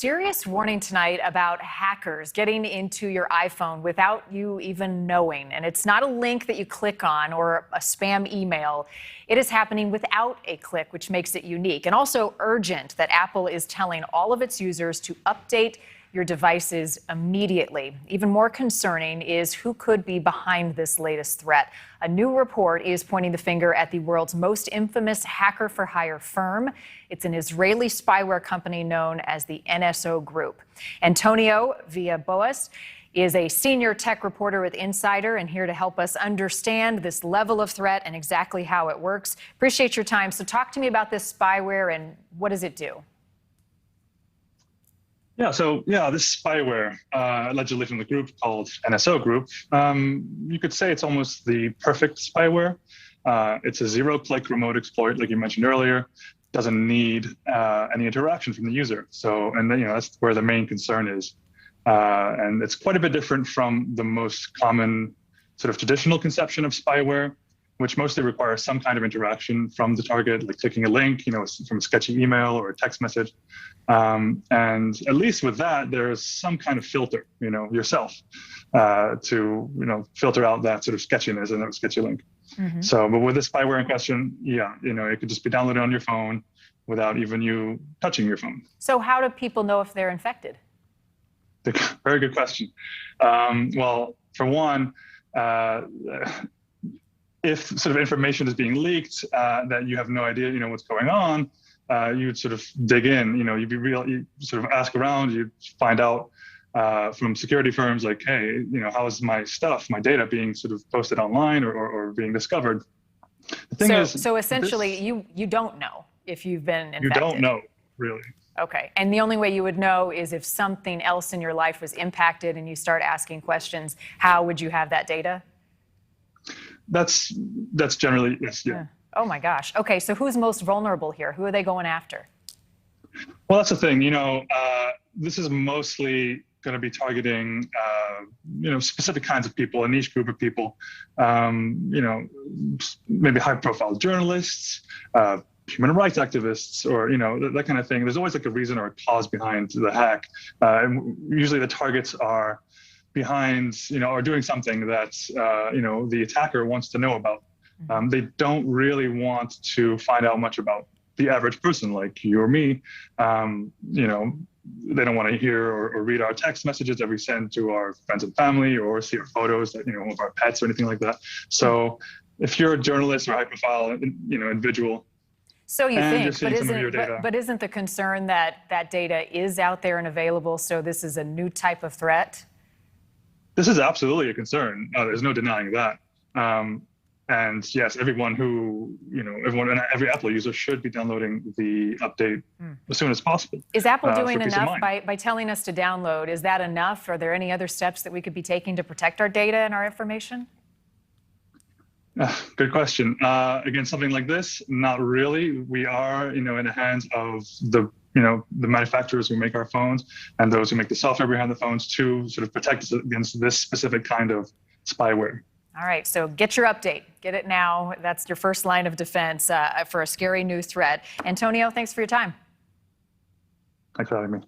serious warning tonight about hackers getting into your iPhone without you even knowing. And it's not a link that you click on or a spam email. It is happening without a click, which makes it unique and also urgent that Apple is telling all of its users to update your devices immediately. Even more concerning is who could be behind this latest threat. A new report is pointing the finger at the world's most infamous hacker-for-hire firm. It's an Israeli spyware company known as the NSO Group. Antonio Villalobos is a senior tech reporter with Insider and here to help us understand this level of threat and exactly how it works. Appreciate your time. So talk to me about this spyware and what does it do? This spyware, allegedly from the group called NSO Group, you could say it's almost the perfect spyware. It's a zero-click remote exploit, like you mentioned earlier. Doesn't need any interaction from the user. That's where the main concern is. And it's quite a bit different from the most common sort of traditional conception of spyware, which mostly requires some kind of interaction from the target, like clicking a link, from a sketchy email or a text message. And at least with that, there's some kind of filter, yourself, to, filter out that sort of sketchiness and that sketchy link. Mm-hmm. But with the spyware in question, it could just be downloaded on your phone without even you touching your phone. So how do people know if they're infected? Very good question. Well, for one, if sort of information is being leaked that you have no idea, what's going on, you would sort of dig in, you sort of ask around, you find out from security firms like, hey, how is my stuff, my data being sort of posted online or being discovered? The thing so essentially, you don't know if you've been infected. You don't know, really. Okay. And the only way you would know is if something else in your life was impacted and you start asking questions. How would you have that data? That's generally, yes. Yeah. Oh my gosh. Okay, so who's most vulnerable here? Who are they going after? Well, that's the thing. This is mostly going to be targeting, specific kinds of people, a niche group of people. Maybe high-profile journalists, human rights activists, or that kind of thing. There's always like a reason or a cause behind the hack. And usually the targets are behind, or doing something that, the attacker wants to know about. They don't really want to find out much about the average person like you or me. They don't want to hear or read our text messages that we send to our friends and family or see our photos that, of our pets or anything like that. So if you're a journalist or high-profile, individual, so you think, but isn't the concern that that data is out there and available, so this is a new type of threat? This is absolutely a concern. There's no denying that. And yes, everyone and every Apple user should be downloading the update as soon as possible. Is Apple doing enough by telling us to download? Is that enough? Are there any other steps that we could be taking to protect our data and our information? Good question. Again, something like this, not really. We are, in the hands of the manufacturers who make our phones and those who make the software behind the phones to sort of protect us against this specific kind of spyware. All right, so get your update. Get it now. That's your first line of defense for a scary new threat. Antonio, thanks for your time. Thanks for having me.